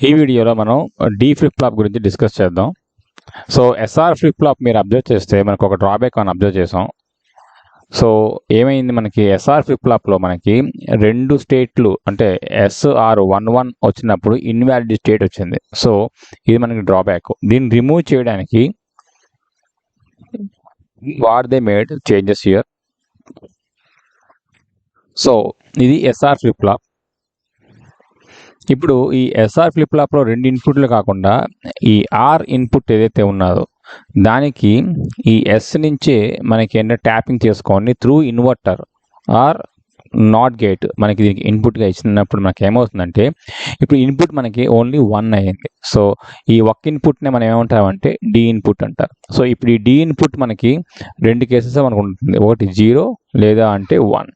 ఈ వీడియోలో మనం డి ఫ్లిప్ ఫ్లాప్ గురించి డిస్కస్ చేద్దాం. సో ఎస్ఆర్ ఫ్లిప్ ఫ్లాప్ మీరు అబ్జర్వ్ చేస్తే మనకు ఒక డ్రాబ్యాక్ అని అబ్జర్వ్ చేసాం. సో ఏమైంది, మనకి ఎస్ఆర్ ఫ్లిప్ ఫ్లాప్లో మనకి రెండు స్టేట్లు అంటే SR11 వచ్చినప్పుడు ఇన్వాలిడ్ స్టేట్ వచ్చింది. సో ఇది మనకి డ్రాబ్యాక్. దీన్ని రిమూవ్ చేయడానికి what they made changes here. So ఇది ఎస్ఆర్ ఫ్లిప్ ఫ్లాప్. ఇప్పుడు ఈ ఎస్ఆర్ ఫ్లిప్ ఫ్లాప్లో రెండు ఇన్పుట్లు కాకుండా ఈ ఆర్ ఇన్పుట్ ఏదైతే ఉన్నదో దానికి ఈ ఎస్ నుంచే మనకి ఏంటంటే ట్యాపింగ్ చేసుకోండి through inverter or not gate మనకి దీనికి ఇన్పుట్గా ఇచ్చినప్పుడు మనకి ఏమవుతుందంటే ఇప్పుడు ఇన్పుట్ మనకి ఓన్లీ 1 అయ్యింది. సో ఈ ఒక్క ఇన్పుట్నే మనం ఏమంటామంటే డి ఇన్పుట్ అంటారు. సో ఇప్పుడు ఈ డి ఇన్పుట్ మనకి రెండు కేసెస్ మనకు ఉంటుంది, ఒకటి 0 లేదా అంటే 1.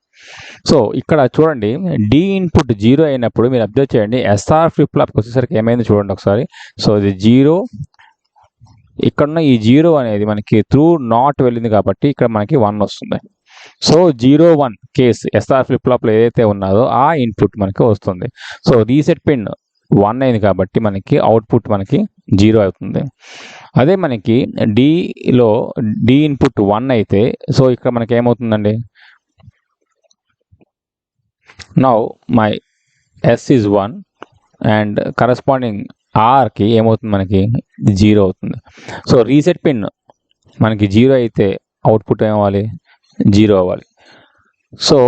సో ఇక్కడ చూడండి, డి ఇన్పుట్ 0 అయినప్పుడు మీరు అబ్జర్వ్ చేయండి ఎస్ఆర్ ఫ్లిప్ ఫ్లాప్కి వచ్చేసరికి ఏమైంది చూడండి ఒకసారి. సో ఇది 0, ఇక్కడున్న ఈ 0 అనేది మనకి త్రూ నాట్ వెళ్ళింది కాబట్టి ఇక్కడ మనకి 1 వస్తుంది. సో 0-1 కేస్ ఎస్ఆర్ ఫ్లిప్ ఫ్లాప్లో ఏదైతే ఉన్నదో ఆ ఇన్పుట్ మనకి వస్తుంది. సో రీసెట్ పిన్ 1 అయింది కాబట్టి మనకి అవుట్పుట్ మనకి 0 అవుతుంది. అదే మనకి డిలో డి ఇన్పుట్ 1 అయితే సో ఇక్కడ మనకి ఏమవుతుందండి, now my S is 1 and corresponding R కి ఏమవుతుంది మనకి 0 అవుతుంది. సో రీసెట్ పిన్ మనకి 0 అయితే అవుట్పుట్ ఏమవ్వాలి, 0 అవ్వాలి. సో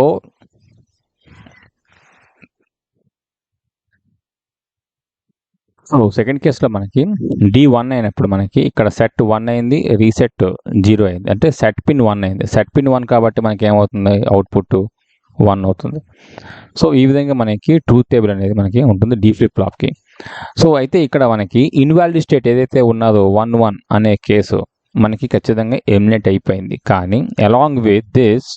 సెకండ్ కేసులో మనకి D1 అయినప్పుడు మనకి ఇక్కడ సెట్ 1 అయింది, రీసెట్ 0 అయింది, అంటే సెట్ పిన్ 1 అయింది. సెట్ పిన్ 1 కాబట్టి మనకి ఏమవుతుంది, అవుట్పుట్ 1 అవుతుంది. సో ఈ విధంగా మనకి ట్రూత్ టేబుల్ అనేది మనకి ఉంటుంది డి ఫ్లిప్ ఫ్లాప్కి. సో అయితే ఇక్కడ మనకి ఇన్వాలిడ్ స్టేట్ ఏదైతే ఉన్నదో 1-1 అనే కేసు మనకి ఖచ్చితంగా ఎలిమినేట్ అయిపోయింది. కానీ along with this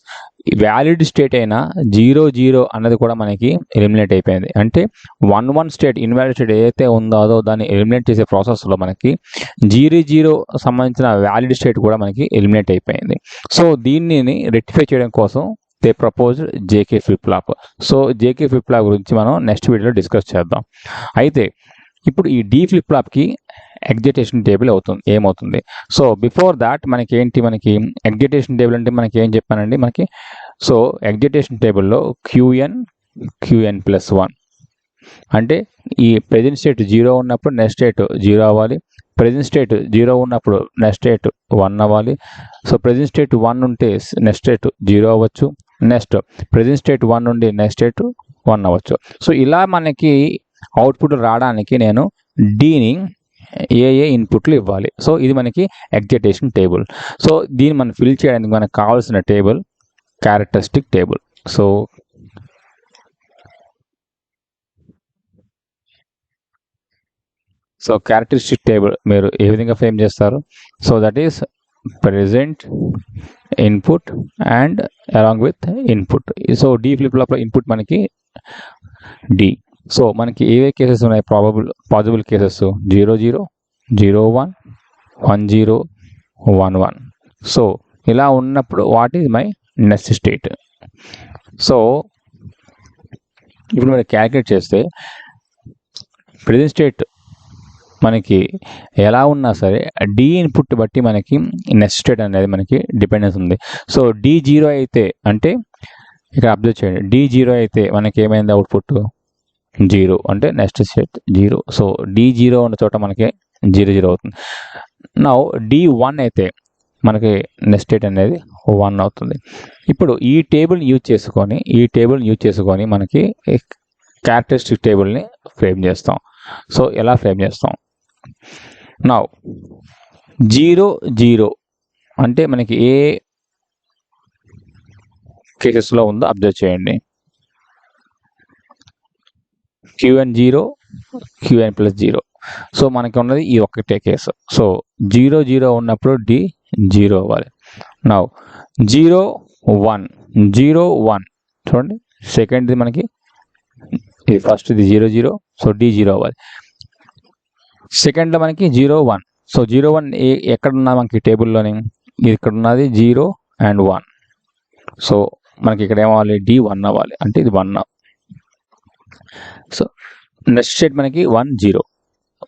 valid state అయినా 0-0 అన్నది కూడా మనకి ఎలిమినేట్ అయిపోయింది. అంటే 1-1 స్టేట్ ఇన్వాలిడ్ స్టేట్ ఏదైతే ఉందో దాన్ని ఎలిమినేట్ చేసే ప్రాసెస్లో మనకి 0-0 సంబంధించిన వ్యాలిడ్ స్టేట్ కూడా మనకి ఎలిమినేట్ అయిపోయింది. సో దీనిని రెక్టిఫై చేయడం కోసం they proposed JK flip flop. So JK flip flop గురించి మనం నెక్స్ట్ వీడియోలో డిస్కస్ చేద్దాం. అయితే ఇప్పుడు ఈ డి ఫ్లిప్ ఫ్లాప్కి ఎగ్జిటేషన్ టేబుల్ ఏమవుతుంది. సో బిఫోర్ దాట్ మనకి ఏంటి, మనకి ఎగ్జిటేషన్ టేబుల్ అంటే మనకి ఏం చెప్పానండి మనకి. సో ఎగ్జిటేషన్ టేబుల్లో QN+1 అంటే ఈ ప్రెజెంట్ స్టేట్ 0 ఉన్నప్పుడు నెక్స్ట్ స్టేట్ 0 అవ్వాలి, ప్రెజెంట్ స్టేట్ 0 ఉన్నప్పుడు నెక్స్ట్ స్టేట్ 1 అవ్వాలి. సో ప్రెజెంట్ స్టేట్ 1 ఉంటే నెక్స్ట్ స్టేట్ 0 అవ్వచ్చు, నెక్స్ట్ ప్రెజెంట్ స్టేట్ 1 నుండి నెక్స్ట్ స్టేట్ 1 అవ్వచ్చు. సో ఇలా మనకి అవుట్పుట్ రావడానికి నేను డిని ఏ ఇన్పుట్లు ఇవ్వాలి. సో ఇది మనకి ఎగ్జిటేషన్ టేబుల్. సో దీన్ని మనం ఫిల్ చేయడానికి మనకు కావాల్సిన table characteristic table. So characteristic table మీరు ఏ విధంగా ఫ్రేమ్ చేస్తారు. So that is present input and along with input. So D flip ఫ్లాప్లో ఇన్పుట్ మనకి డి. సో మనకి ఏవే కేసెస్ ఉన్నాయి, పాసిబుల్ కేసెస్ 0-0, 0-1, 1-0, 1-1. సో ఇలా ఉన్నప్పుడు what is my next state. So ఇప్పుడు మనం క్యాలిక్యులేట్ చేస్తే ప్రెజెంట్ స్టేట్ మనకి ఎలా ఉన్నా సరే డి ఇన్పుట్ బట్టి మనకి నెక్స్ట్ స్టేట్ అనేది మనకి డిపెండెన్స్ ఉంది. సో D0 అయితే అంటే ఇక్కడ అబ్జర్వ్ చేయండి, D0 అయితే మనకి ఏమైంది అవుట్పుట్ 0 అంటే నెక్స్ట్ స్టేట్ 0. సో D0 ఉన్న చోట మనకి 0-0 అవుతుంది. నౌ D1 అయితే మనకి నెక్స్ట్ స్టేట్ అనేది 1 అవుతుంది. ఇప్పుడు ఈ టేబుల్ యూజ్ చేసుకొని మనకి క్యారెక్టరిస్టిక్ టేబుల్ని ఫ్రేమ్ చేస్తాం. సో ఎలా ఫ్రేమ్ చేస్తాం, నౌ 0-0 అంటే మనకి ఏ కేసెస్లో ఉందో అబ్జర్వ్ చేయండి. QN0, QN+0. సో మనకి ఉన్నది ఈ ఒక్కటే కేసు. సో 0-0 ఉన్నప్పుడు D 0 అవ్వాలి. నౌ 0-1 చూడండి, సెకండ్ది మనకి ఇది ఫస్ట్ది 0-0, సో D 0 అవ్వాలి. సెకండ్లో మనకి 0-1. సో 0-1 ఎక్కడున్నా మనకి టేబుల్లోని ఇక్కడ ఉన్నది 0 and 1. సో మనకి ఇక్కడ ఏమవ్వాలి, D1 అవ్వాలి, అంటే ఇది 1. సో నెక్స్ట్ స్టేట్ మనకి 1-0.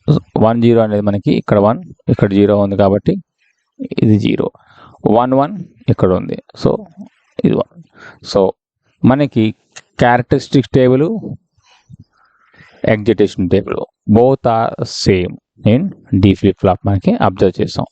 1 0 అనేది మనకి ఇక్కడ 1 ఇక్కడ 0 ఉంది కాబట్టి ఇది 0, 1 1 ఇక్కడ ఉంది, సో ఇది 1. సో మనకి characteristics table, excitation table both are same in D flip flop మనకి అబ్జర్వ్ చేసాం.